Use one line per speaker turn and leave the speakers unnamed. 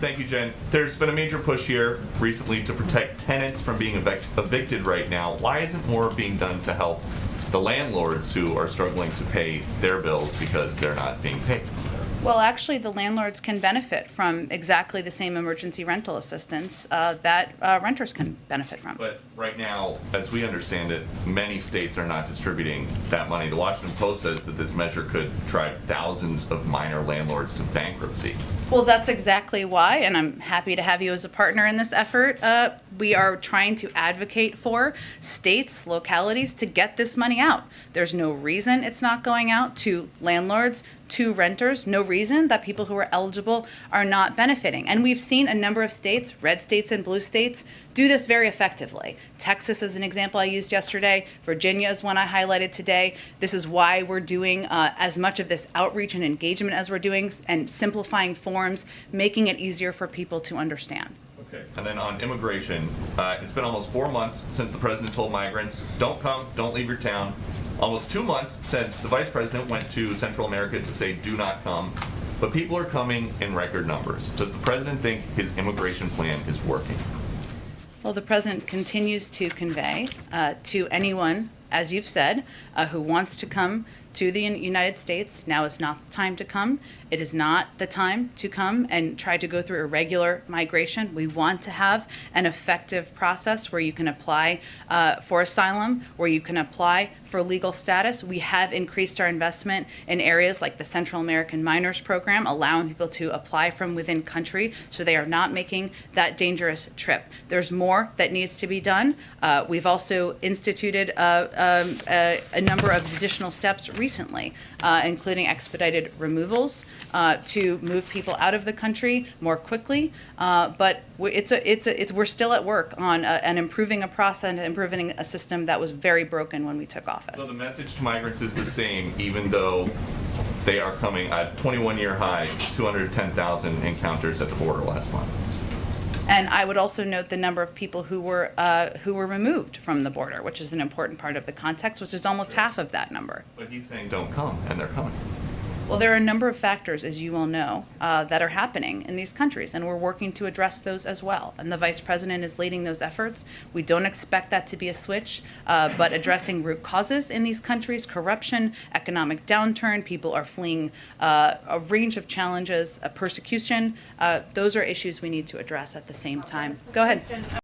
Thank you, Jen. There's been a major push here recently to protect tenants from being evicted right now. Why isn't more being done to help the landlords who are struggling to pay their bills because they're not being paid?
Well, actually, the landlords can benefit from exactly the same emergency rental assistance that renters can benefit from.
But right now, as we understand it, many states are not distributing that money. The Washington Post says that this measure could drive thousands of minor landlords to bankruptcy.
Well, that's exactly why, and I'm happy to have you as a partner in this effort. We are trying to advocate for states, localities to get this money out. There's no reason it's not going out to landlords, to renters, no reason that people who are eligible are not benefiting. And we've seen a number of states, red states and blue states, do this very effectively. Texas is an example I used yesterday. Virginia is one I highlighted today. This is why we're doing as much of this outreach and engagement as we're doing, and simplifying forms, making it easier for people to understand.
Okay. And then on immigration, it's been almost 4 months since the president told migrants, don't come, don't leave your town. Almost 2 months since the vice president went to Central America to say, do not come. But people are coming in record numbers. Does the president think his immigration plan is working?
Well, the president continues to convey to anyone, as you've said, who wants to come to the United States, now is not the time to come. It is not the time to come and try to go through irregular migration. We want to have an effective process where you can apply for asylum, where you can apply for legal status. We have increased our investment in areas like the Central American Minors Program, allowing people to apply from within country so they are not making that dangerous trip. There's more that needs to be done. We've also instituted a number of additional steps recently, including expedited removals to move people out of the country more quickly. But we're still at work on improving a process and improving a system that was very broken when we took office.
So the message to migrants is the same, even though they are coming at 21-year high, 210,000 encounters at the border last month.
And I would also note the number of people who were removed from the border, which is an important part of the context, which is almost half of that number.
But he's saying don't come, and they're coming.
Well, there are a number of factors, as you well know, that are happening in these countries, and we're working to address those as well. And the vice president is leading those efforts. We don't expect that to be a switch, but addressing root causes in these countries, corruption, economic downturn, people are fleeing a range of challenges, persecution, those are issues we need to address at the same time. Go ahead.